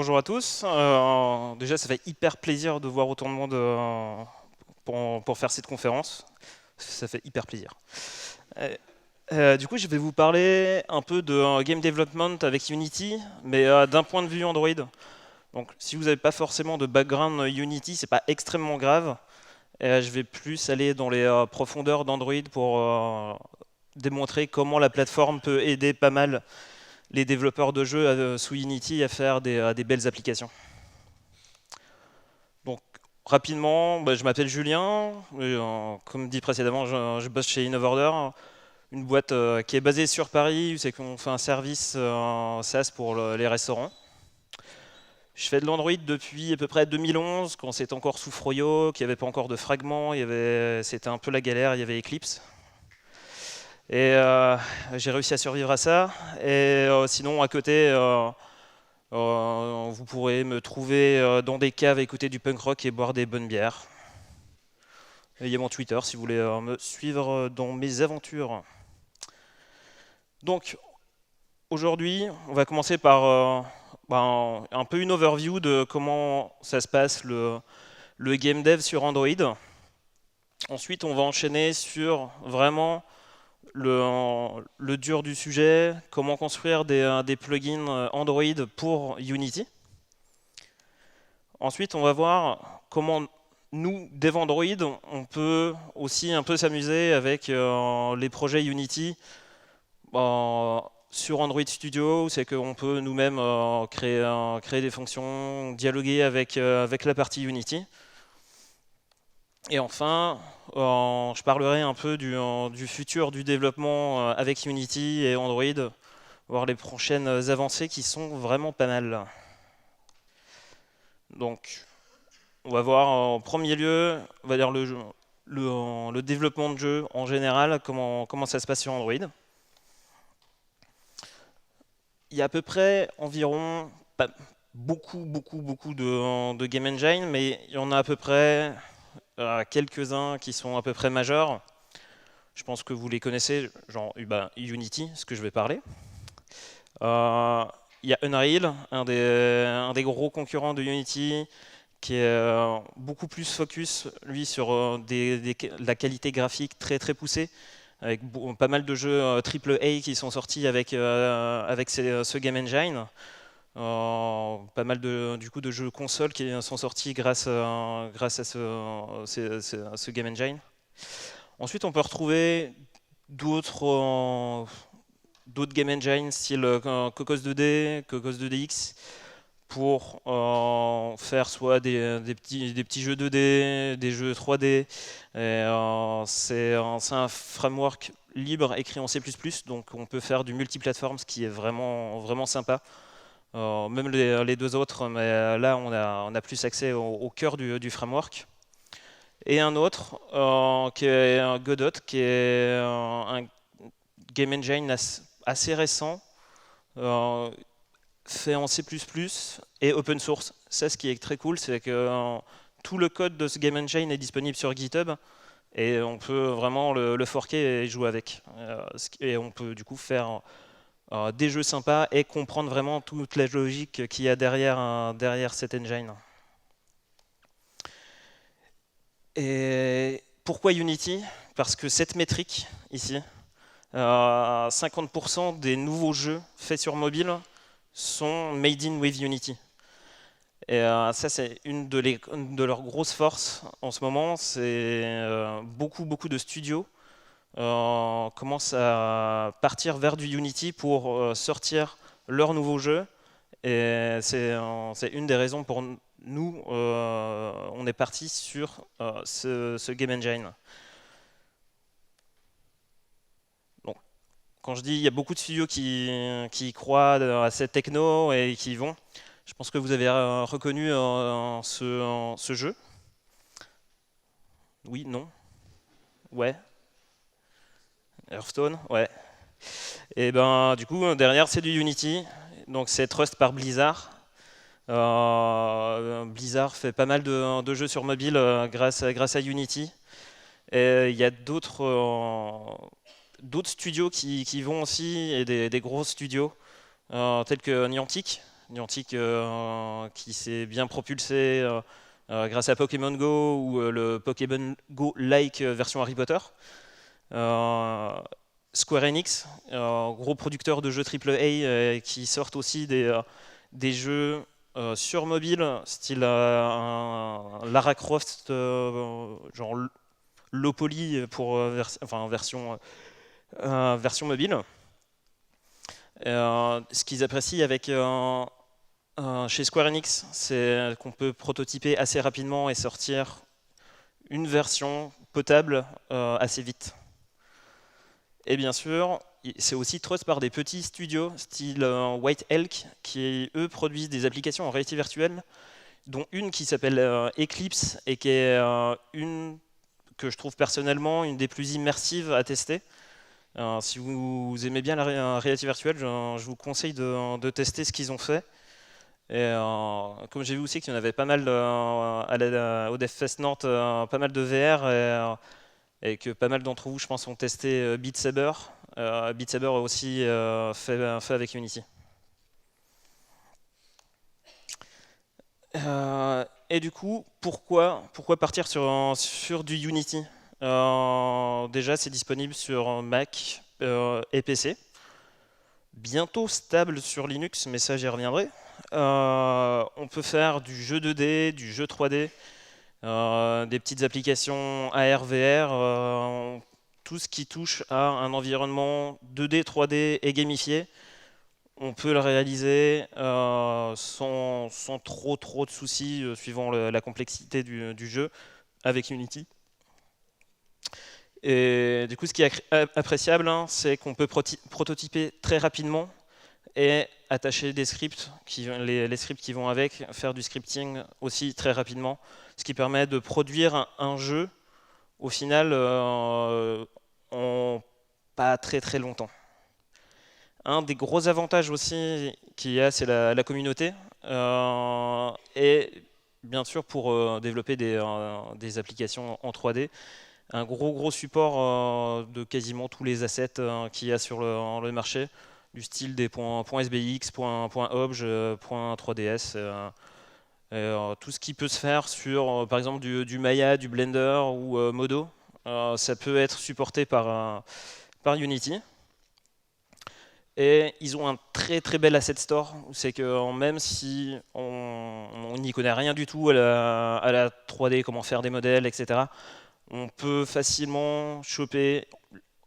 Bonjour à tous. Déjà, ça fait hyper plaisir de voir autant de monde pour faire cette conférence. Ça fait hyper plaisir. Du coup, je vais vous parler un peu de game development avec Unity, mais d'un point de vue Android. Donc, si vous n'avez pas forcément de background Unity, c'est pas extrêmement grave. Je vais plus aller dans les profondeurs d'Android pour démontrer comment la plateforme peut aider pas mal les développeurs de jeux sous Unity à faire des belles applications. Donc, rapidement, je m'appelle Julien. Comme dit précédemment, je bosse chez InnovOrder, une boîte qui est basée sur Paris. C'est qu'on fait un service SaaS pour les restaurants. Je fais de l'Android depuis à peu près 2011, quand c'était encore sous Froyo, qu'il n'y avait pas encore de fragments, c'était un peu la galère, il y avait Eclipse. Et j'ai réussi à survivre à ça. Et sinon, à côté, vous pourrez me trouver dans des caves, écouter du punk rock et boire des bonnes bières. Et il y a mon Twitter si vous voulez me suivre dans mes aventures. Donc, aujourd'hui, on va commencer par un peu une overview de comment ça se passe le game dev sur Android. Ensuite, on va enchaîner sur vraiment le dur du sujet, comment construire des plugins Android pour Unity. Ensuite, on va voir comment nous, dev Android, on peut aussi un peu s'amuser avec les projets Unity sur Android Studio. C'est qu'on peut nous-mêmes créer des fonctions, dialoguer avec la partie Unity. Et enfin, je parlerai un peu du futur du développement avec Unity et Android, voir les prochaines avancées qui sont vraiment pas mal. Donc, on va voir en premier lieu, on va dire le développement de jeu en général, comment ça se passe sur Android. Il y a à peu près environ, pas beaucoup de game engine, mais il y en a à peu près quelques-uns qui sont à peu près majeurs. Je pense que vous les connaissez, genre Unity, ce que je vais parler. Il y a Unreal, un des gros concurrents de Unity, qui est beaucoup plus focus, lui, sur la qualité graphique très poussée, avec pas mal de jeux AAA qui sont sortis avec ce game engine. Pas mal du coup, de jeux consoles qui sont sortis grâce à ce game engine. Ensuite, on peut retrouver d'autres game engines style Cocos 2D, Cocos 2DX, pour faire soit des petits jeux 2D, des jeux 3D. C'est un framework libre écrit en C++, donc on peut faire du multiplateforme, ce qui est vraiment sympa. Même les deux autres, mais là on a plus accès au cœur du framework. Et un autre qui est Godot, qui est un game engine assez récent, fait en C++ et open source. Ça, ce qui est très cool, c'est que tout le code de ce game engine est disponible sur GitHub et on peut vraiment le forker et jouer avec. Et on peut du coup faire des jeux sympas et comprendre vraiment toute la logique qu'il y a derrière cet engine. Et pourquoi Unity? Parce que cette métrique ici, 50% des nouveaux jeux faits sur mobile sont made in with Unity. Et ça, c'est une de leurs grosses forces en ce moment. C'est beaucoup de studios commencent à partir vers du Unity pour sortir leurs nouveaux jeux. Et c'est une des raisons pour nous, on est parti sur ce game engine. Donc, quand je dis il y a beaucoup de studios qui croient à cette techno et qui y vont, je pense que vous avez reconnu ce jeu. Oui, non, ouais, Hearthstone, ouais. Et ben du coup derrière c'est du Unity, donc c'est Trust par Blizzard. Blizzard fait pas mal de jeux sur mobile grâce à Unity. Et il y a d'autres studios qui vont aussi, et des gros studios tels que Niantic, Niantic qui s'est bien propulsé grâce à Pokémon Go ou le Pokémon Go-like version Harry Potter. Square Enix, gros producteur de jeux AAA qui sortent aussi des jeux sur mobile, style Lara Croft, genre low poly pour version mobile. Ce qu'ils apprécient avec chez Square Enix, c'est qu'on peut prototyper assez rapidement et sortir une version potable assez vite. Et bien sûr, c'est aussi trust par des petits studios, style White Elk, qui eux produisent des applications en réalité virtuelle, dont une qui s'appelle Eclipse et qui est une que je trouve personnellement une des plus immersives à tester. Si vous aimez bien la réalité virtuelle, je vous conseille de tester ce qu'ils ont fait. Et comme j'ai vu aussi qu'il y en avait pas mal au DevFest Nantes, pas mal de VR et que pas mal d'entre vous, je pense, ont testé Beat Saber. Beat Saber est aussi fait avec Unity. Et du coup, pourquoi partir sur du Unity? Déjà, c'est disponible sur Mac et PC. Bientôt stable sur Linux, mais ça, j'y reviendrai. On peut faire du jeu 2D, du jeu 3D, des petites applications AR, VR, tout ce qui touche à un environnement 2D, 3D et gamifié. On peut le réaliser sans trop de soucis, suivant la complexité du jeu, avec Unity. Et du coup, ce qui est appréciable, hein, c'est qu'on peut prototyper très rapidement et attacher des scripts, les scripts qui vont avec, faire du scripting aussi très rapidement, ce qui permet de produire un jeu, au final, en pas très longtemps. Un des gros avantages aussi qu'il y a, c'est la communauté. Et bien sûr, pour développer des applications en 3D, un gros support de quasiment tous les assets qu'il y a sur le marché, du style des .sbx, .obj, .3ds, tout ce qui peut se faire sur, par exemple, du Maya, du Blender ou Modo, ça peut être supporté par Unity. Et ils ont un très bel asset store, c'est que même si on n'y connaît rien du tout à la 3D, comment faire des modèles, etc., on peut facilement choper,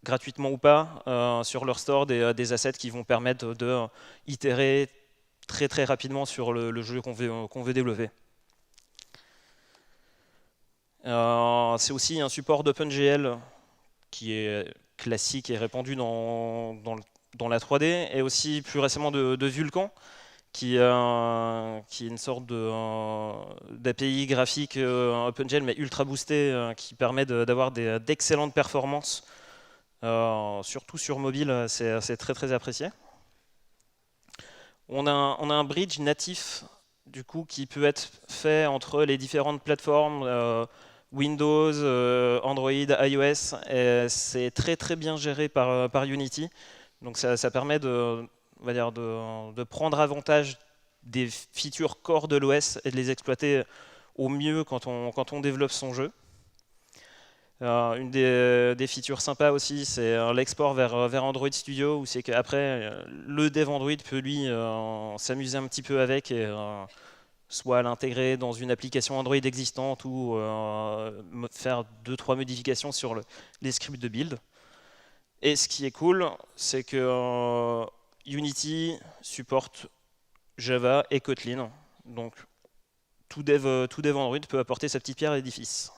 gratuitement ou pas, sur leur store des assets qui vont permettre de itérer très rapidement sur le jeu qu'on veut développer. C'est aussi un support d'OpenGL qui est classique et répandu dans la 3D, et aussi plus récemment de Vulkan, qui est une sorte d'API graphique OpenGL mais ultra boosté, qui permet d'avoir d'excellentes performances, surtout sur mobile. C'est très apprécié. On a un bridge natif du coup qui peut être fait entre les différentes plateformes, Windows, Android, iOS, et c'est très bien géré par Unity. Donc ça permet on va dire de prendre avantage des features core de l'OS et de les exploiter au mieux quand on développe son jeu. Une des features sympas aussi, c'est l'export vers Android Studio, où c'est qu'après, le dev Android peut lui s'amuser un petit peu avec, et soit l'intégrer dans une application Android existante ou faire 2-3 modifications sur les scripts de build. Et ce qui est cool, c'est que Unity supporte Java et Kotlin, donc tout dev Android peut apporter sa petite pierre à l'édifice.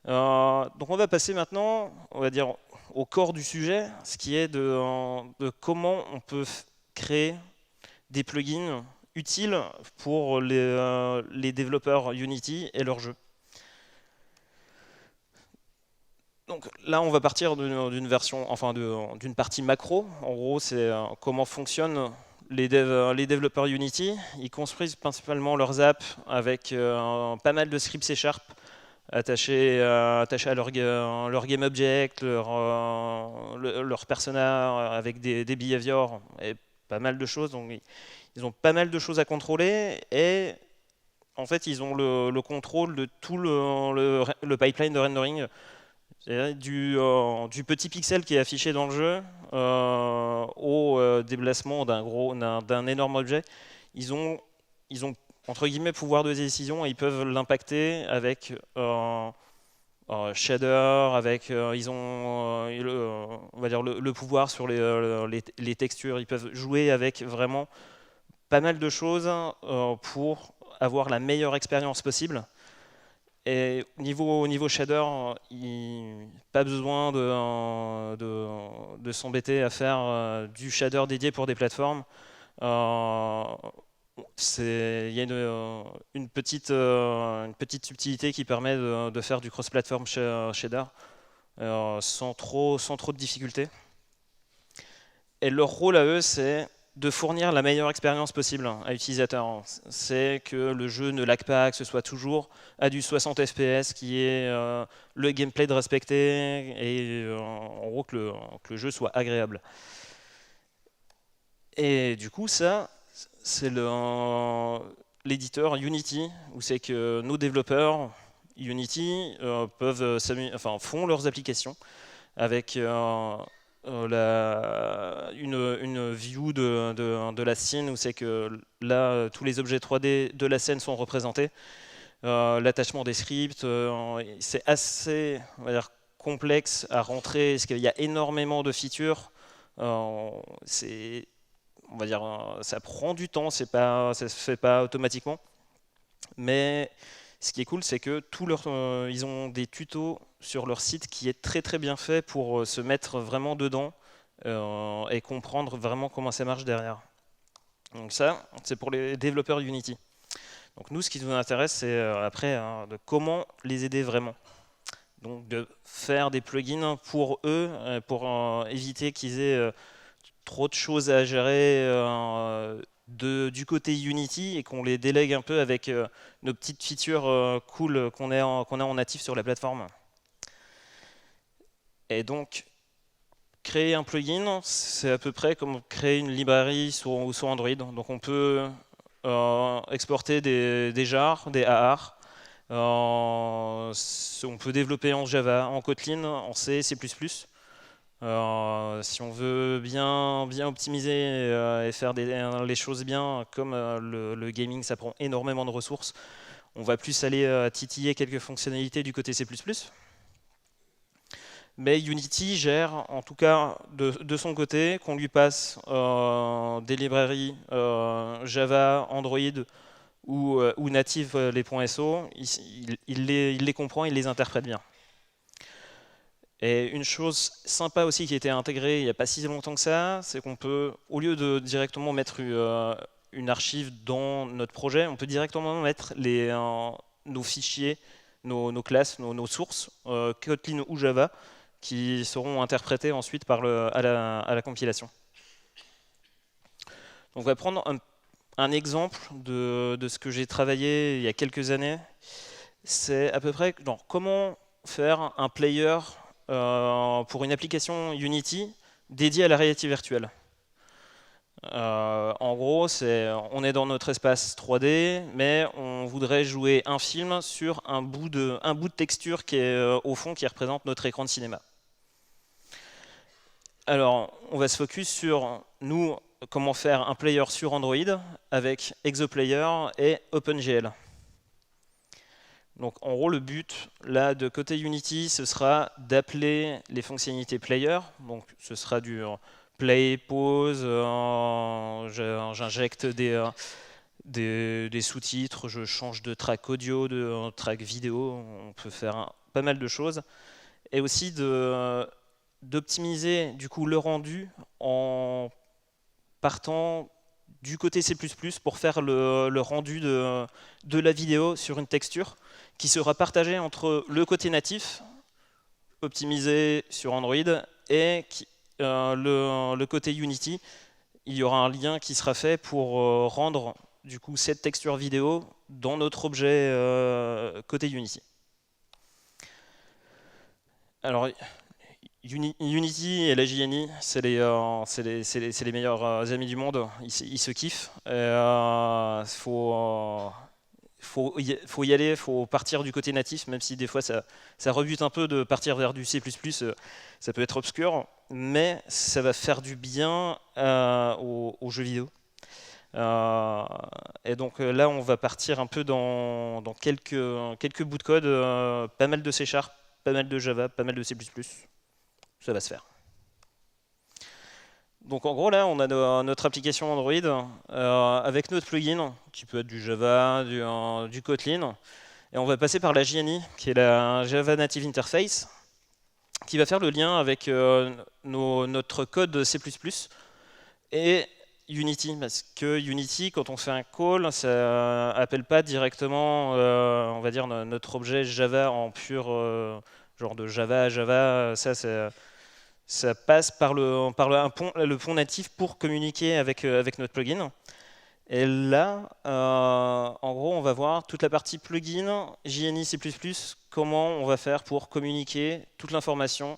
Donc on va passer maintenant, on va dire, au corps du sujet, ce qui est de comment on peut créer des plugins utiles pour les développeurs Unity et leurs jeux. Donc là, on va partir d'une version, enfin d'une partie macro. En gros, c'est comment fonctionnent les développeurs Unity. Ils construisent principalement leurs apps avec pas mal de scripts C# attachés à leur GameObject, leur persona avec des behaviors et pas mal de choses, donc ils ont pas mal de choses à contrôler, et en fait ils ont le contrôle de tout le pipeline de rendering. C'est-à-dire du petit pixel qui est affiché dans le jeu au déplacement d'un énorme objet. Ils ont entre guillemets pouvoir de décision et ils peuvent l'impacter avec shader, avec ils ont on va dire le pouvoir sur les textures. Ils peuvent jouer avec vraiment pas mal de choses pour avoir la meilleure expérience possible. Et niveau shader, pas besoin de s'embêter à faire du shader dédié pour des plateformes. Euh, il y a une petite subtilité qui permet de faire du cross-platform shader sans trop de difficultés. Et leur rôle à eux, c'est de fournir la meilleure expérience possible à l'utilisateur. C'est que le jeu ne lag pas, que ce soit toujours à du 60 fps, qui est le gameplay de respecter, et en gros que le jeu soit agréable. Et du coup, ça, c'est l'éditeur Unity, où c'est que nos développeurs Unity font leurs applications avec une view de la scène où c'est que là tous les objets 3D de la scène sont représentés. L'attachement des scripts, c'est assez, on va dire, complexe à rentrer parce qu'il y a énormément de features. On va dire, ça prend du temps, ça se fait pas automatiquement. Mais ce qui est cool, c'est que ils ont des tutos sur leur site qui est très très bien fait pour se mettre vraiment dedans et comprendre vraiment comment ça marche derrière. Donc ça, c'est pour les développeurs Unity. Donc nous, ce qui nous intéresse, c'est après de comment les aider vraiment. Donc de faire des plugins pour eux, pour éviter qu'ils aient trop de choses à gérer du côté Unity et qu'on les délègue un peu avec nos petites features cool qu'on a en natif sur la plateforme. Et donc, créer un plugin, c'est à peu près comme créer une librairie sur Android. Donc on peut exporter des jars, des AR. On peut développer en Java, en Kotlin, en C, C++. Si on veut bien optimiser et faire les choses bien, comme le gaming ça prend énormément de ressources, on va plus aller titiller quelques fonctionnalités du côté C++. Mais Unity gère, en tout cas de son côté, qu'on lui passe des librairies Java, Android ou native les .so, il les comprend, il les interprète bien. Et une chose sympa aussi qui a été intégrée il n'y a pas si longtemps que ça, c'est qu'on peut, au lieu de directement mettre une archive dans notre projet, on peut directement mettre nos fichiers, nos classes, nos sources, Kotlin ou Java, qui seront interprétés ensuite à la compilation. Donc on va prendre un exemple de ce que j'ai travaillé il y a quelques années. C'est à peu près comment faire un player pour une application Unity dédiée à la réalité virtuelle. En gros, on est dans notre espace 3D, mais on voudrait jouer un film sur un bout de texture qui est au fond, qui représente notre écran de cinéma. Alors, on va se focus sur, nous, comment faire un player sur Android avec Exoplayer et OpenGL. Donc en gros, le but là de côté Unity, ce sera d'appeler les fonctionnalités player. Donc ce sera du play, pause, j'injecte des sous-titres, je change de track audio, de track vidéo, on peut faire pas mal de choses. Et aussi d'optimiser du coup le rendu en partant du côté C++ pour faire le rendu de la vidéo sur une texture qui sera partagée entre le côté natif, optimisé sur Android, et le côté Unity. Il y aura un lien qui sera fait pour rendre du coup cette texture vidéo dans notre objet côté Unity. Alors, Unity et la JNI, c'est les meilleurs amis du monde. Ils se kiffent. Faut y aller, faut partir du côté natif, même si des fois ça rebute un peu de partir vers du C++, ça peut être obscur, mais ça va faire du bien aux jeux vidéo. Et donc là, on va partir un peu dans quelques bouts de code, pas mal de C#, pas mal de Java, pas mal de C++. Ça va se faire. Donc en gros là, on a notre application Android avec notre plugin, qui peut être du Java, du Kotlin, et on va passer par la JNI, qui est la Java Native Interface, qui va faire le lien avec notre code C++ et Unity, parce que Unity, quand on fait un call, ça appelle pas directement, on va dire, notre objet Java en pur genre de Java à Java. Ça passe par le pont natif pour communiquer avec notre plugin. Et là, en gros, on va voir toute la partie plugin, JNI C++, comment on va faire pour communiquer toute l'information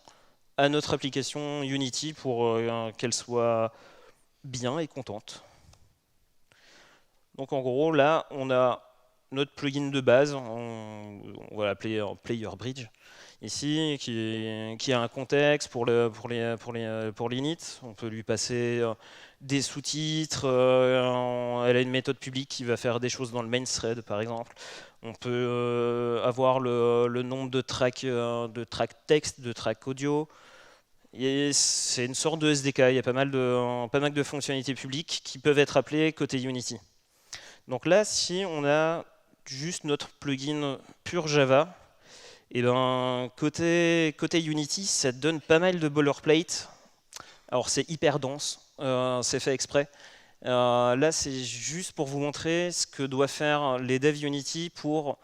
à notre application Unity pour qu'elle soit bien et contente. Donc en gros, là, on a notre plugin de base, on va l'appeler Player Bridge, ici, qui a un contexte pour l'init. On peut lui passer des sous-titres, elle a une méthode publique qui va faire des choses dans le main thread, par exemple. On peut avoir le nombre de tracks texte, de tracks audio. C'est une sorte de SDK, il y a pas mal de fonctionnalités publiques qui peuvent être appelées côté Unity. Donc là, si on a juste notre plugin pur Java, et ben côté Unity, ça donne pas mal de boilerplate. Alors c'est hyper dense, c'est fait exprès. Là, c'est juste pour vous montrer ce que doivent faire les devs Unity pour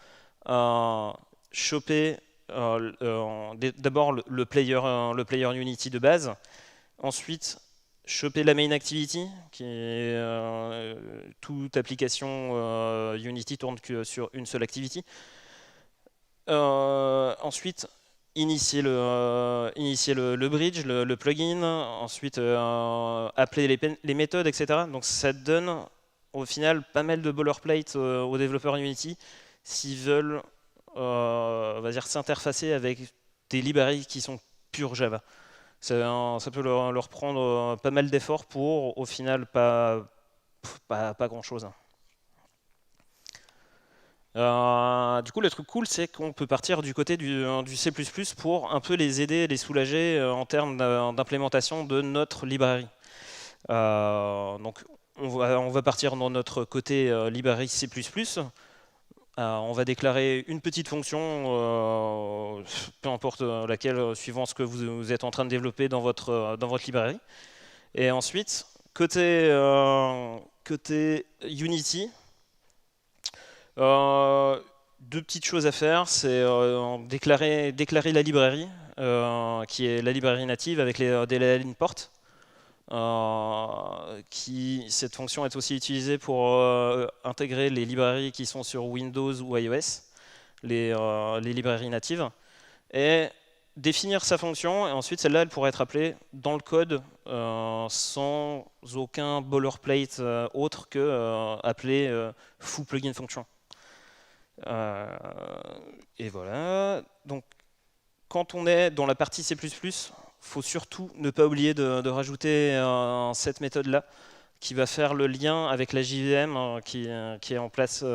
choper d'abord le player Unity de base, ensuite choper la main activity, qui est toute application Unity tourne que sur une seule activity. Ensuite, initier le bridge, le plugin, ensuite appeler les méthodes, etc. Donc ça donne au final pas mal de boilerplate aux développeurs Unity s'ils veulent on va dire, s'interfacer avec des librairies qui sont pure Java. Ça peut leur prendre pas mal d'efforts pour au final pas grand chose. Du coup, le truc cool, c'est qu'on peut partir du côté du C++ pour un peu les aider, les soulager en termes d'implémentation de notre librairie. Donc, on va partir dans notre côté librairie C++. On va déclarer une petite fonction, peu importe laquelle, suivant ce que vous êtes en train de développer dans votre librairie. Et ensuite, côté Unity, deux petites choses à faire, c'est déclarer la librairie, qui est la librairie native avec les DLL import. Cette fonction est aussi utilisée pour intégrer les librairies qui sont sur Windows ou iOS, les librairies natives, et définir sa fonction, et ensuite celle-là elle pourrait être appelée dans le code sans aucun boilerplate autre que appeler foo plugin function. Et voilà. Donc quand on est dans la partie C++, faut surtout ne pas oublier de rajouter cette méthode-là qui va faire le lien avec la JVM qui est en place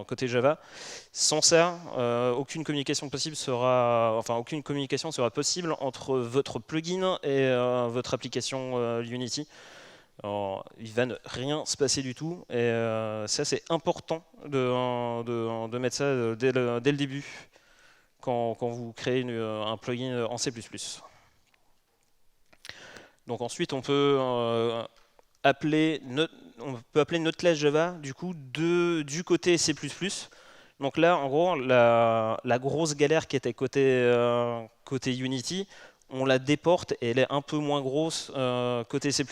côté Java. Sans ça, aucune communication sera possible entre votre plugin et votre application Unity. Alors, il va ne rien se passer du tout, et ça c'est important de mettre ça dès le début quand vous créez un plugin en C++. Donc ensuite on peut appeler notre classe Java du coup du côté C++. Donc là en gros la grosse galère qui était côté Unity, on la déporte et elle est un peu moins grosse côté C++.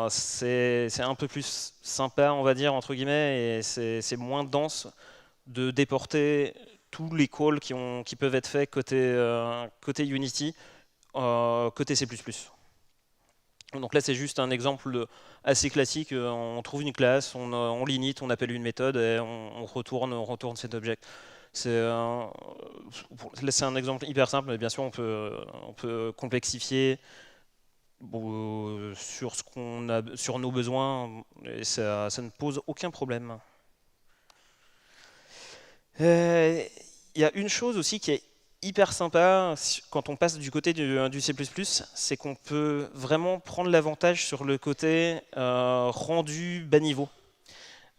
C'est un peu plus sympa, on va dire, entre guillemets, et c'est moins dense de déporter tous les calls qui peuvent être faits côté Unity, côté C++. Donc là, c'est juste un exemple assez classique. On trouve une classe, on l'init, on appelle une méthode et on retourne cet object. C'est un exemple hyper simple, mais bien sûr, on peut complexifier sur nos besoins, et ça ne pose aucun problème. Il y a une chose aussi qui est hyper sympa quand on passe du côté du C++, c'est qu'on peut vraiment prendre l'avantage sur le côté rendu bas niveau.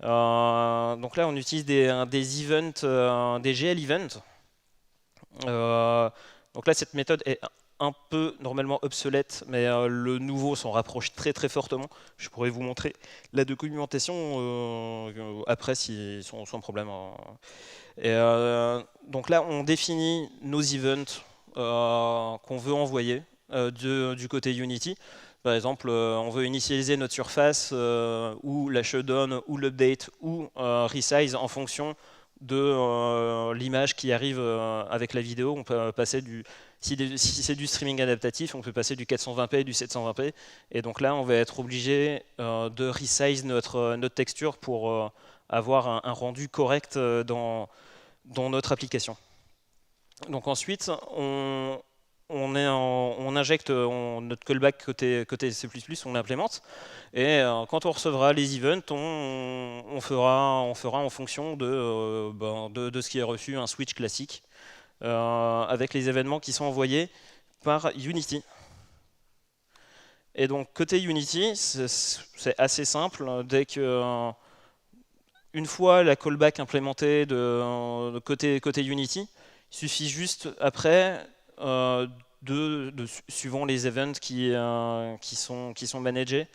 Donc là, on utilise des events, des GL events. Donc là, cette méthode est un peu normalement obsolète, mais le nouveau s'en rapproche très très fortement. Je pourrais vous montrer la documentation après sans problème. Et, donc là, on définit nos events qu'on veut envoyer du côté Unity. Par exemple, on veut initialiser notre surface ou la shutdown ou l'update ou resize en fonction de l'image qui arrive avec la vidéo. On peut passer si c'est du streaming adaptatif, on peut passer du 420p et du 720p. Et donc là, on va être obligé de resize notre texture pour avoir un rendu correct dans notre application. Donc ensuite, on injecte notre callback côté C++, on l'implémente, et quand on recevra les events, on fera en fonction de ce qui est reçu un switch classique, avec les événements qui sont envoyés par Unity. Et donc côté Unity, c'est assez simple. Dès que une fois la callback implémentée de côté Unity, il suffit juste après, suivant les events qui sont managés,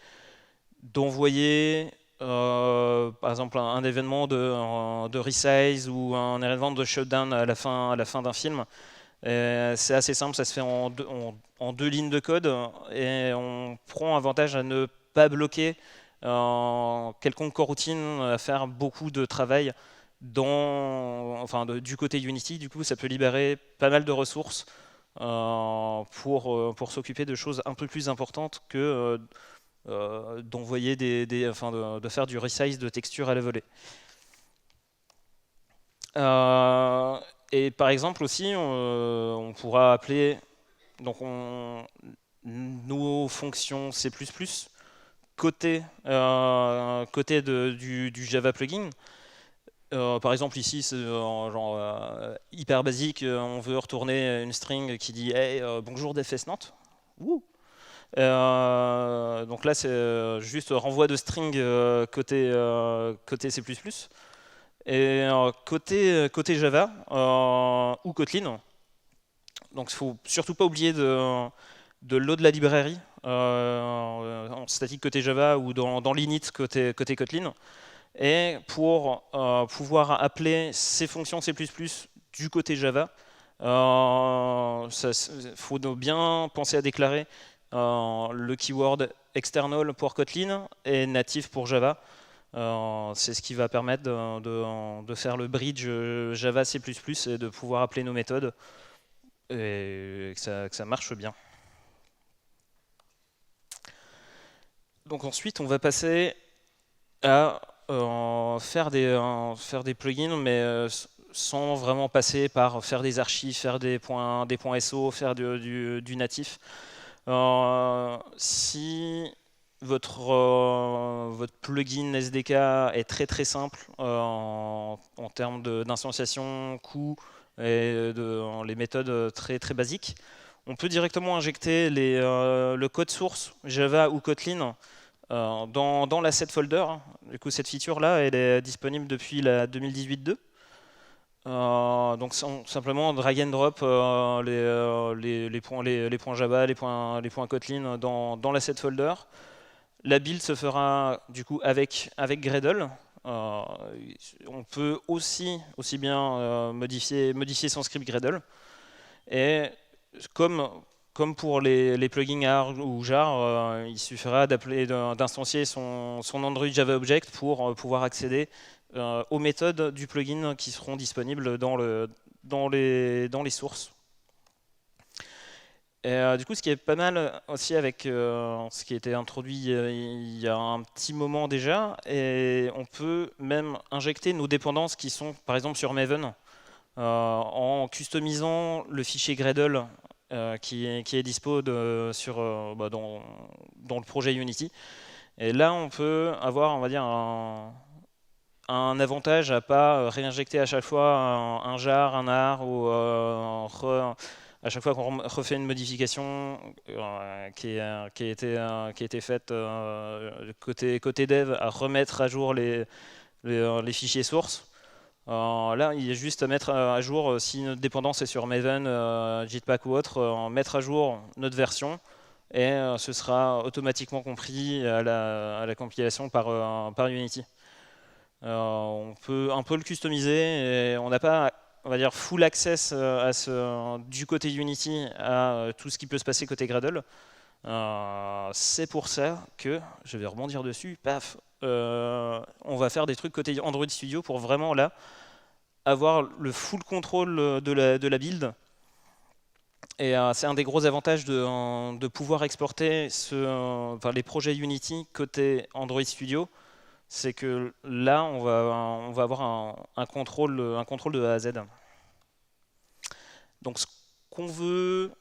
d'envoyer par exemple un événement de resize ou un événement de shutdown à la fin d'un film. C'est assez simple, ça se fait en 2 lignes de code, et on prend avantage à ne pas bloquer quelconque coroutine, à faire beaucoup de travail du côté Unity. Du coup, ça peut libérer pas mal de ressources pour s'occuper de choses un peu plus importantes que d'envoyer de faire du resize de texture à la volée. Et par exemple aussi, on pourra appeler nos fonctions C++ côté du Java plugin. Par exemple ici, c'est hyper basique, on veut retourner une string qui dit hey, bonjour DFS Nantes. Donc là, c'est juste renvoi de string côté C++. Et côté Java ou Kotlin, donc il ne faut surtout pas oublier de load la librairie en statique côté Java ou dans l'init côté Kotlin. Et pour pouvoir appeler ces fonctions C++ du côté Java, il faut bien penser à déclarer le keyword external pour Kotlin et native pour Java. C'est ce qui va permettre de faire le bridge Java C++ et de pouvoir appeler nos méthodes et que ça marche bien. Donc ensuite, on va passer à faire des plugins, mais sans vraiment passer par faire des archives, faire des points SO, faire du natif. Si votre plugin SDK est très très simple en termes d'instanciation, coût et les méthodes très très basiques, on peut directement injecter le code source Java ou Kotlin dans l'asset folder. Du coup, cette feature-là, elle est disponible depuis la 2018.2. Donc simplement drag and drop les points Java, les points Kotlin dans l'asset folder. La build se fera du coup avec Gradle. On peut aussi bien modifier son script Gradle. Et comme pour les plugins AR ou JAR, il suffira d'instancier son Android Java Object pour pouvoir accéder aux méthodes du plugin qui seront disponibles dans dans les sources. Et, du coup, ce qui est pas mal aussi avec ce qui a été introduit il y a un petit moment déjà, et on peut même injecter nos dépendances qui sont par exemple sur Maven en customisant le fichier Gradle qui est dispo dans le projet Unity. Et là, on peut avoir, on va dire, un avantage à pas réinjecter à chaque fois un jar, un ar ou à chaque fois qu'on refait une modification qui a été faite côté dev, à remettre à jour les fichiers sources. Là, il y a juste à mettre à jour, si notre dépendance est sur Maven, Jetpack ou autre, mettre à jour notre version et ce sera automatiquement compris à la compilation par Unity. On peut un peu le customiser et on n'a pas, on va dire, full access du côté Unity à tout ce qui peut se passer côté Gradle. C'est pour ça que, je vais rebondir dessus, paf, on va faire des trucs côté Android Studio pour vraiment là avoir le full contrôle de la build. Et c'est un des gros avantages de pouvoir exporter les projets Unity côté Android Studio. C'est que là, on va avoir un contrôle de A à Z. Donc ce qu'on veut,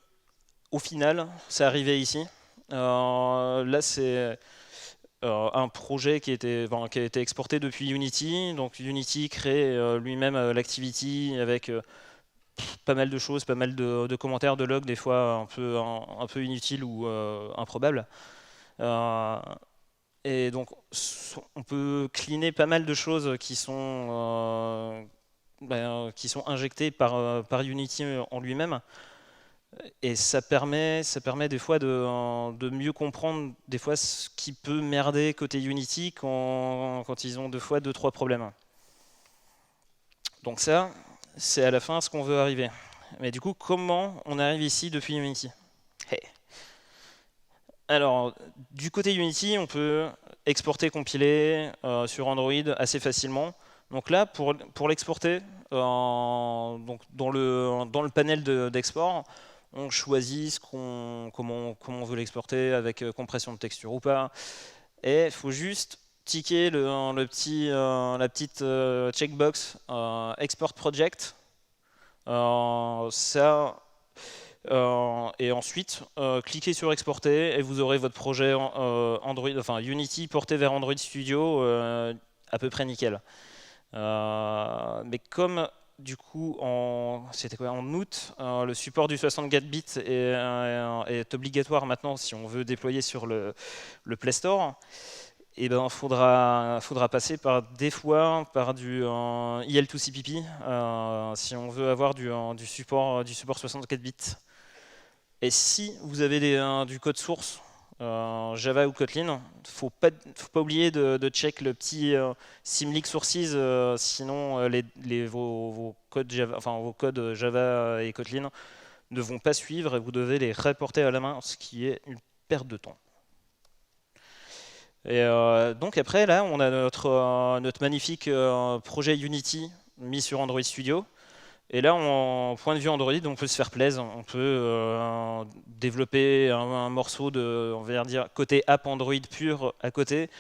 au final, c'est arriver ici. Là, c'est un projet qui a été exporté depuis Unity. Donc Unity crée lui-même l'activity avec pas mal de choses, pas mal de commentaires, de logs, des fois un peu inutiles ou improbables. Et donc, on peut cleaner pas mal de choses qui sont injectées par Unity en lui-même. Et ça permet des fois de mieux comprendre des fois ce qui peut merder côté Unity quand ils ont deux fois 2-3 problèmes. Donc ça, c'est à la fin ce qu'on veut arriver. Mais du coup, comment on arrive ici depuis Unity? Hey. Alors, du côté Unity, on peut exporter, compiler sur Android assez facilement. Donc là, pour l'exporter, dans le panel d'export, on choisit comment on veut l'exporter, avec compression de texture ou pas. Et il faut juste ticker la petite checkbox Export Project. Et ensuite, cliquez sur exporter et vous aurez votre projet Unity porté vers Android Studio à peu près nickel. Mais comme du coup en août, le support du 64 bits est obligatoire maintenant si on veut déployer sur le Play Store. Et ben faudra passer des fois par du IL2CPP si on veut avoir du support 64 bits. Et si vous avez du code source Java ou Kotlin, faut pas oublier de check le petit symlink sources, sinon vos codes Java et Kotlin ne vont pas suivre et vous devez les reporter à la main, ce qui est une perte de temps. Et donc après là, on a notre magnifique projet Unity mis sur Android Studio. Et là, en point de vue Android, on peut se faire plaisir. On peut développer un morceau on va dire, côté app Android pur à côté,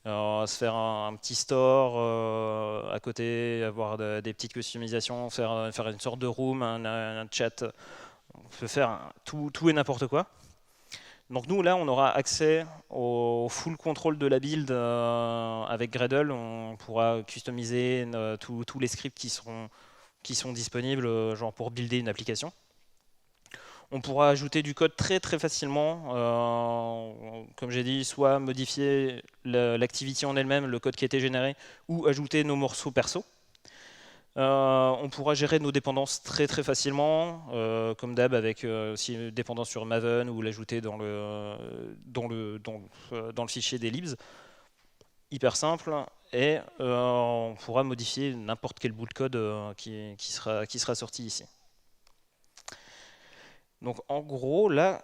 se faire un petit store à côté, avoir des petites customisations, faire une sorte de room, un chat. On peut faire tout et n'importe quoi. Donc nous, là, on aura accès au full contrôle de la build avec Gradle. On pourra customiser tous les scripts qui sont disponibles genre pour builder une application. On pourra ajouter du code très très facilement, comme j'ai dit, soit modifier l'activity en elle-même, le code qui a été généré, ou ajouter nos morceaux perso. On pourra gérer nos dépendances très très facilement, comme d'hab avec aussi une dépendance sur Maven ou l'ajouter dans le fichier des libs. Hyper simple. Et on pourra modifier n'importe quel bout de code qui sera sorti ici. Donc en gros, là,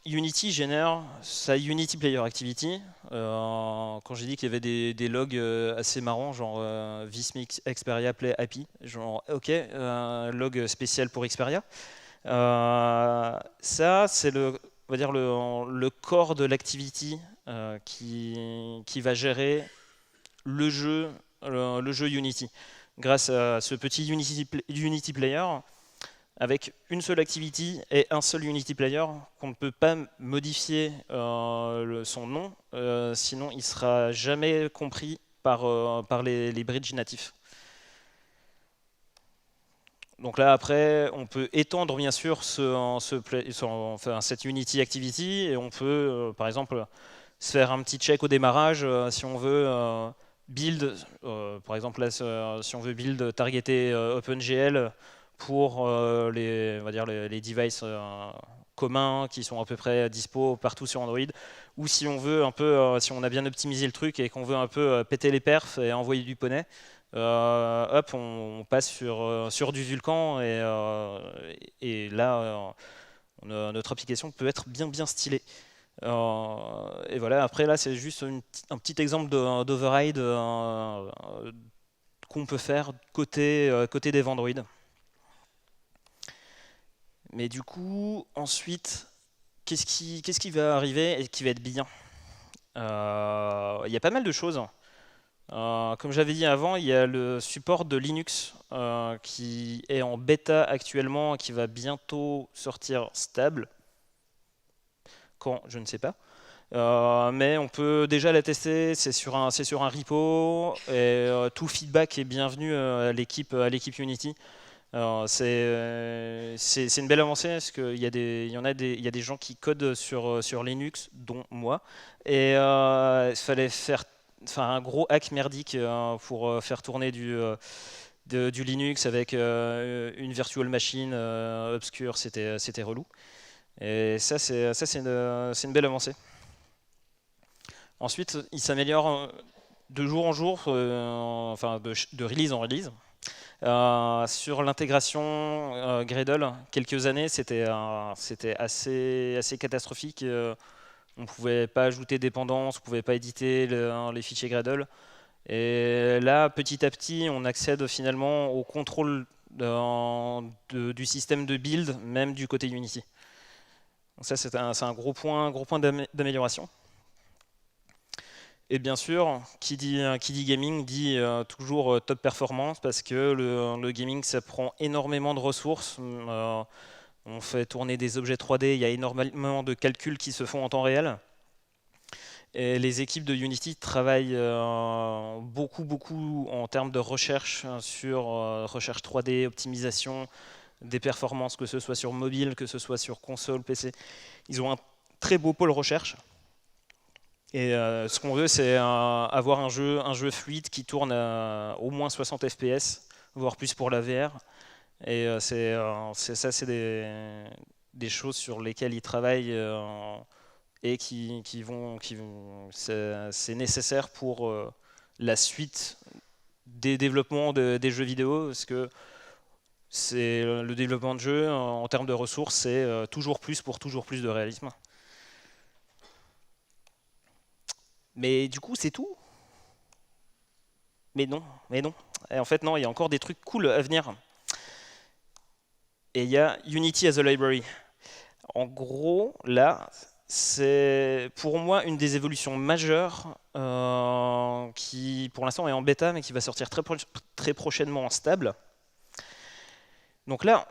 Unity génère sa Unity Player Activity. Quand j'ai dit qu'il y avait des logs assez marrants, genre Vismix Xperia Play API, genre ok, log spécial pour Xperia. Ça, c'est on va dire le corps de l'activity qui va gérer le jeu Unity. Grâce à ce petit Unity Player, avec une seule activity et un seul Unity Player, qu'on ne peut pas modifier son nom, sinon il ne sera jamais compris par les bridges natifs. Donc là, après, on peut étendre bien sûr cette Unity Activity, et on peut, par exemple, se faire un petit check au démarrage si on veut build, par exemple, là, si on veut build targeter OpenGL pour on va dire les devices communs qui sont à peu près dispo partout sur Android, ou si on veut un peu, si on a bien optimisé le truc et qu'on veut un peu péter les perfs et envoyer du poney, hop, on passe sur du Vulkan et là, notre application peut être bien stylée. Et voilà, après là, c'est juste un petit exemple d'override qu'on peut faire côté dev Android. Mais du coup, ensuite, qu'est-ce qui va arriver et qui va être bien? Il y a pas mal de choses. Comme j'avais dit avant, il y a le support de Linux qui est en bêta actuellement et qui va bientôt sortir stable. Quand, je ne sais pas. Mais on peut déjà la tester, c'est sur un repo, et tout feedback est bienvenu à l'équipe Unity. C'est une belle avancée parce qu'il y a des gens qui codent sur Linux, dont moi, et il fallait faire un gros hack merdique pour faire tourner du Linux avec une virtual machine obscure, c'était relou. Et ça, c'est une belle avancée. Ensuite, il s'améliore de jour en jour, enfin de release en release. Sur l'intégration Gradle, quelques années, c'était assez catastrophique. On ne pouvait pas ajouter dépendance, on ne pouvait pas éditer les fichiers Gradle. Et là, petit à petit, on accède finalement au contrôle du système de build, même du côté Unity. Donc ça, c'est un gros point d'amélioration. Et bien sûr, qui dit gaming dit toujours top performance, parce que le gaming, ça prend énormément de ressources. On fait tourner des objets 3D, il y a énormément de calculs qui se font en temps réel. Et les équipes de Unity travaillent beaucoup en termes de recherche sur recherche 3D, optimisation des performances, que ce soit sur mobile, que ce soit sur console, PC. Ils ont un très beau pôle recherche. Et ce qu'on veut, c'est avoir un jeu fluide qui tourne à au moins 60 FPS, voire plus pour la VR. Et c'est des choses sur lesquelles ils travaillent et c'est nécessaire pour la suite des développements des jeux vidéo, parce que le développement de jeux en termes de ressources, c'est toujours plus pour toujours plus de réalisme. Mais du coup, c'est tout? Mais non. Et en fait, non, il y a encore des trucs cool à venir. Et il y a Unity as a Library. En gros, là, c'est pour moi une des évolutions majeures qui, pour l'instant, est en bêta, mais qui va sortir très prochainement en stable. Donc là,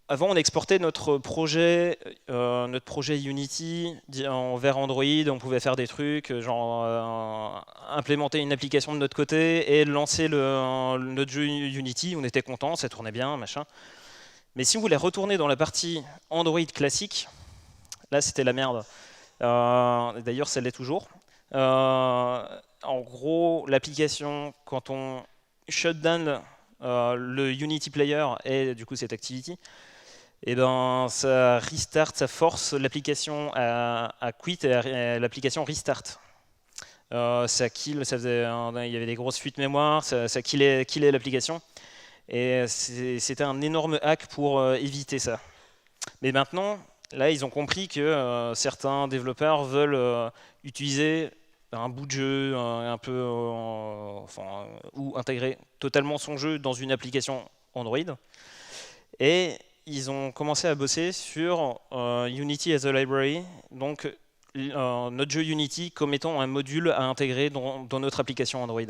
avant, on exportait notre projet Unity vers Android. On pouvait faire des trucs, genre implémenter une application de notre côté et lancer notre jeu Unity. On était content, ça tournait bien, machin. Mais si on voulait retourner dans la partie Android classique, là, c'était la merde. D'ailleurs, ça l'est toujours. En gros, l'application, quand on shut down le Unity Player et du coup cette activity, et ben ça restart, ça force l'application à quit et l'application restart. Ça kill, il y avait des grosses fuites mémoire, ça killait l'application. Et c'était un énorme hack pour éviter ça. Mais maintenant, là, ils ont compris que certains développeurs veulent utiliser un bout de jeu un peu, ou intégrer totalement son jeu dans une application Android. Et ils ont commencé à bosser sur Unity as a Library, donc notre jeu Unity comme étant un module à intégrer dans notre application Android.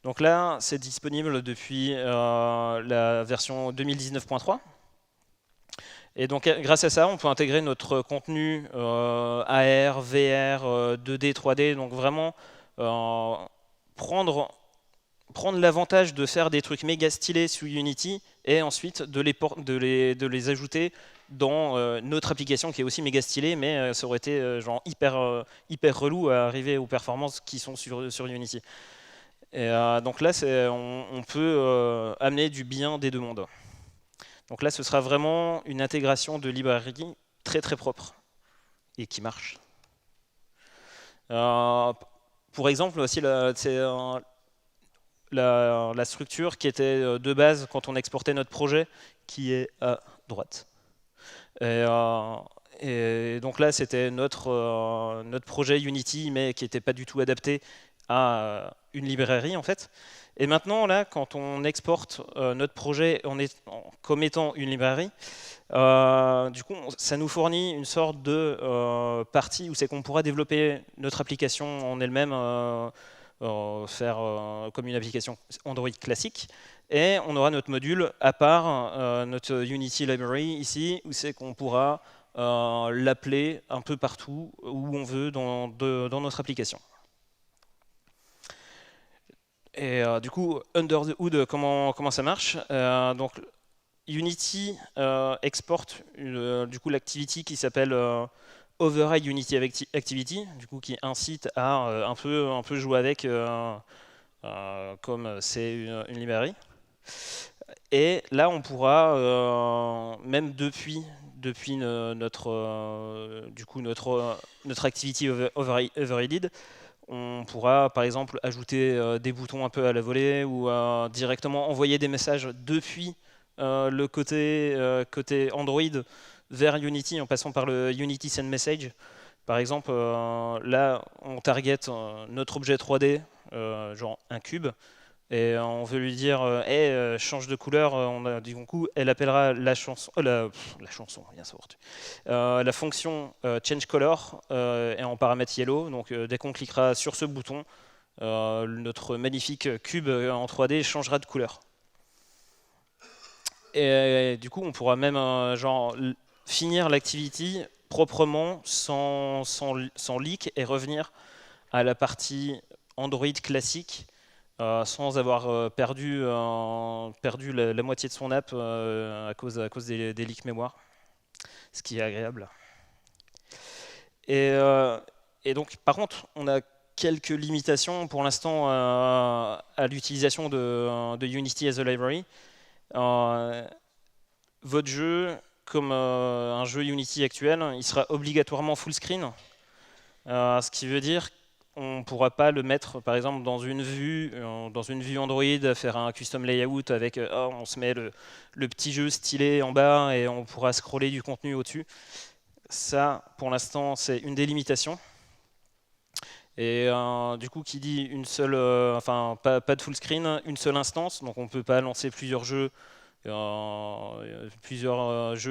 Donc là, c'est disponible depuis la version 2019.3. Et donc grâce à ça, on peut intégrer notre contenu AR, VR, 2D, 3D, donc vraiment prendre l'avantage de faire des trucs méga stylés sous Unity et ensuite de les ajouter dans notre application qui est aussi méga stylée, mais ça aurait été genre hyper relou à arriver aux performances qui sont sur Unity. Et donc là, on peut amener du bien des deux mondes. Donc là, ce sera vraiment une intégration de librairie très très propre et qui marche. Pour exemple, aussi, la structure qui était de base quand on exportait notre projet, qui est à droite. Et donc là, c'était notre projet Unity, mais qui n'était pas du tout adapté à une librairie en fait. Et maintenant, là, quand on exporte notre projet comme étant une librairie, du coup, ça nous fournit une sorte de partie où c'est qu'on pourra développer notre application en elle-même, faire comme une application Android classique. Et on aura notre module à part, notre Unity Library ici, où c'est qu'on pourra l'appeler un peu partout où on veut dans notre application. Et du coup, under the hood, comment ça marche? Donc, Unity exporte du coup l'activity qui s'appelle Override Unity Activity, du coup qui incite à un peu jouer avec comme c'est une librairie. Et là, on pourra même depuis notre activity overrided, on pourra par exemple ajouter des boutons un peu à la volée ou directement envoyer des messages depuis le côté Android vers Unity en passant par le Unity Send Message. Par exemple, là, on target notre objet 3D, genre un cube, et on veut lui dire hey, change de couleur, du coup elle appellera la chanson, la chanson, bien savoir la fonction change color et en paramètre yellow. Donc dès qu'on cliquera sur ce bouton, notre magnifique cube en 3D changera de couleur. Et du coup on pourra même finir l'activity proprement sans leak et revenir à la partie Android classique sans avoir perdu la moitié de son app à cause des leaks mémoire, ce qui est agréable. Et donc, par contre, on a quelques limitations pour l'instant à l'utilisation de Unity as a Library. Votre jeu, comme un jeu Unity actuel, il sera obligatoirement full screen, ce qui veut dire on ne pourra pas le mettre, par exemple, dans une vue Android, faire un custom layout avec, on se met le petit jeu stylé en bas et on pourra scroller du contenu au-dessus. Ça, pour l'instant, c'est une des limitations. Et du coup, qui dit une seule, pas de full screen, une seule instance, donc on ne peut pas lancer plusieurs jeux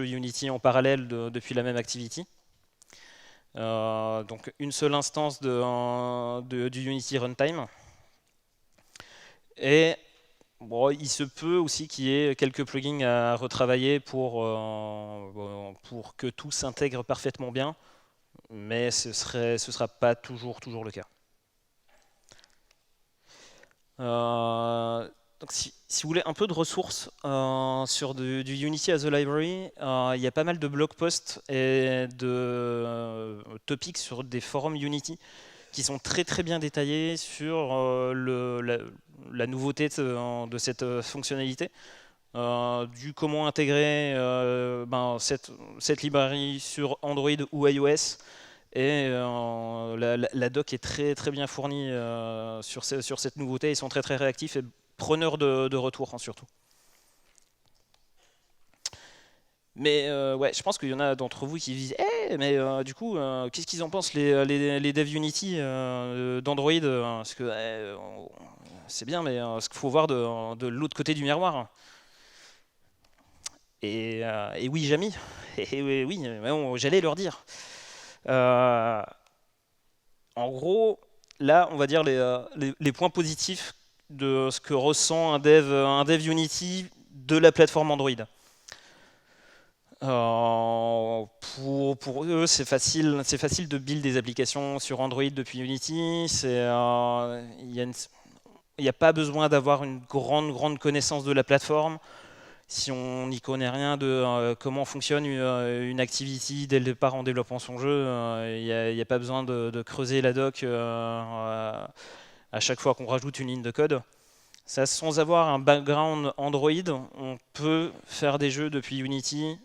Unity en parallèle depuis la même activity. Donc une seule instance du Unity Runtime. Et bon, il se peut aussi qu'il y ait quelques plugins à retravailler pour que tout s'intègre parfaitement bien, mais ce sera pas toujours le cas. Donc si vous voulez un peu de ressources sur du Unity as a Library, il y a pas mal de blog posts et de topics sur des forums Unity qui sont très bien détaillés sur la nouveauté de cette fonctionnalité, du comment intégrer cette librairie sur Android ou iOS. Et la doc est très bien fournie sur cette nouveauté. Ils sont très réactifs et preneurs de retour surtout. Mais ouais, je pense qu'il y en a d'entre vous qui disent Eh, mais du coup, qu'est-ce qu'ils en pensent les devs Unity d'Android parce que c'est bien, mais ce qu'il faut voir de l'autre côté du miroir. Et oui, Jamy, et oui, mais bon, j'allais leur dire. Euh, En gros, là, on va dire les points positifs de ce que ressent un dev Unity de la plateforme Android. Pour eux, c'est facile de build des applications sur Android depuis Unity. Il n'y a pas besoin d'avoir une grande connaissance de la plateforme. Si on n'y connaît rien de comment fonctionne une activity dès le départ en développant son jeu, il n'y a pas besoin de creuser la doc à chaque fois qu'on rajoute une ligne de code. Ça, sans avoir un background Android, on peut faire des jeux depuis Unity,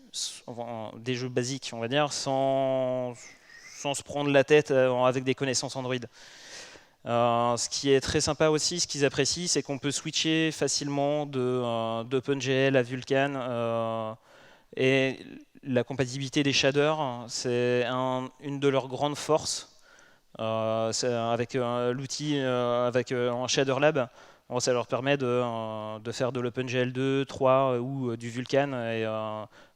enfin, des jeux basiques, on va dire, sans se prendre la tête avec des connaissances Android. Ce qui est très sympa aussi, ce qu'ils apprécient, c'est qu'on peut switcher facilement d'OpenGL à Vulkan. Et la compatibilité des shaders, c'est une de leurs grandes forces. Avec l'outil, avec un Shader Lab, ça leur permet de faire de l'OpenGL 2, 3 ou du Vulkan. Et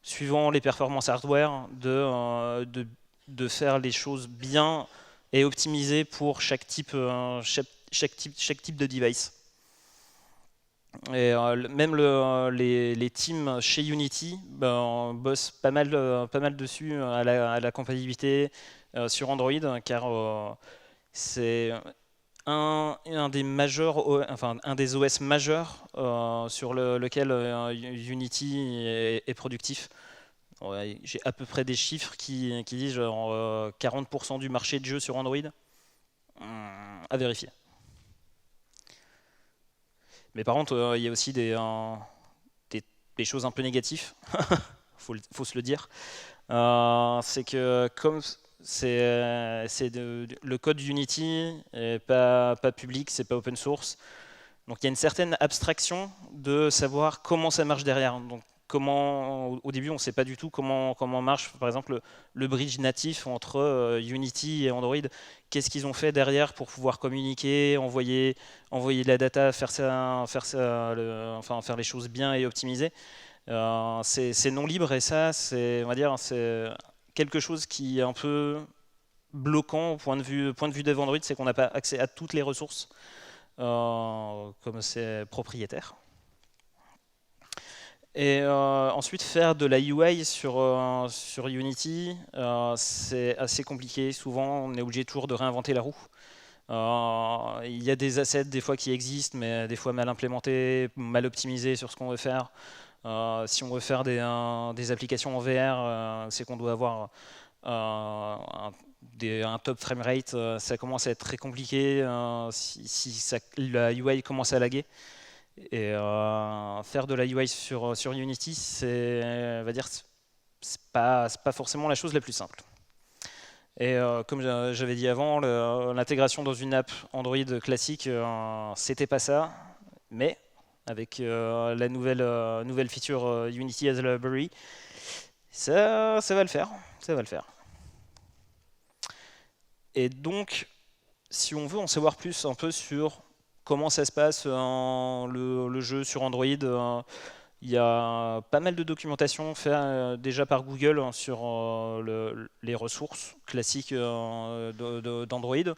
suivant les performances hardware, de faire les choses bien et optimisées pour chaque type de device. Et même les teams chez Unity bossent pas mal dessus à la compatibilité sur Android, car c'est un des majeurs, enfin un des OS majeurs sur lequel Unity est productif. Ouais, j'ai à peu près des chiffres qui disent genre 40% du marché de jeux sur Android. À vérifier. Mais par contre, il y a aussi des choses un peu négatives. faut se le dire. C'est que comme le code Unity n'est pas public, c'est pas open source. Donc il y a une certaine abstraction de savoir comment ça marche derrière. Donc au début, on ne sait pas du tout comment marche, par exemple, le bridge natif entre Unity et Android. Qu'est-ce qu'ils ont fait derrière pour pouvoir communiquer, envoyer de la data, faire les choses bien et optimiser. C'est non libre et ça, on va dire, c'est quelque chose qui est un peu bloquant au point de vue dev Android, c'est qu'on n'a pas accès à toutes les ressources comme c'est propriétaire. Et ensuite, faire de la UI sur Unity, c'est assez compliqué. Souvent, on est obligé toujours de réinventer la roue. Il y a des assets des fois qui existent, mais des fois mal implémentés, mal optimisés sur ce qu'on veut faire. Si on veut faire des applications en VR, c'est qu'on doit avoir un top framerate. Ça commence à être très compliqué si la UI commence à laguer. Et faire de la UI sur Unity, c'est pas forcément la chose la plus simple. Et comme j'avais dit avant, l'intégration dans une app Android classique, c'était pas ça, mais avec la nouvelle feature Unity as a Library, ça va le faire, ça va le faire. Et donc, si on veut en savoir plus un peu sur comment ça se passe le jeu sur Android, il y a pas mal de documentation faite déjà par Google sur les ressources classiques d'Android.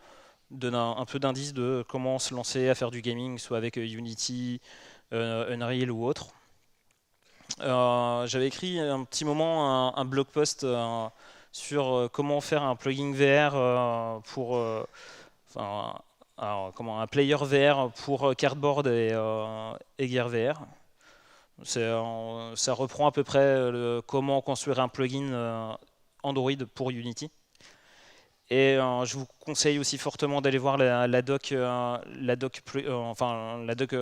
Donne un peu d'indices de comment se lancer à faire du gaming, soit avec Unity, Unreal ou autre. J'avais écrit un petit moment un blog post sur comment faire un plugin VR pour un player VR pour Cardboard et Gear VR. Ça reprend à peu près comment construire un plugin Android pour Unity. Et je vous conseille aussi fortement d'aller voir la doc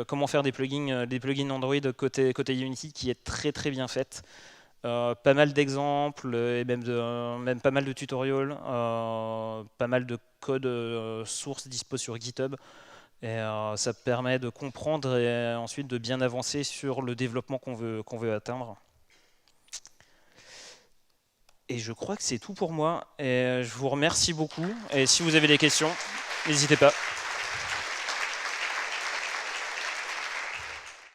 comment faire des plugins Android côté Unity, qui est très bien faite. Pas mal d'exemples et même pas mal de tutoriels, pas mal de code source dispo sur GitHub. Et ça permet de comprendre et ensuite de bien avancer sur le développement qu'on veut atteindre. Et je crois que c'est tout pour moi. Et je vous remercie beaucoup. Et si vous avez des questions, n'hésitez pas.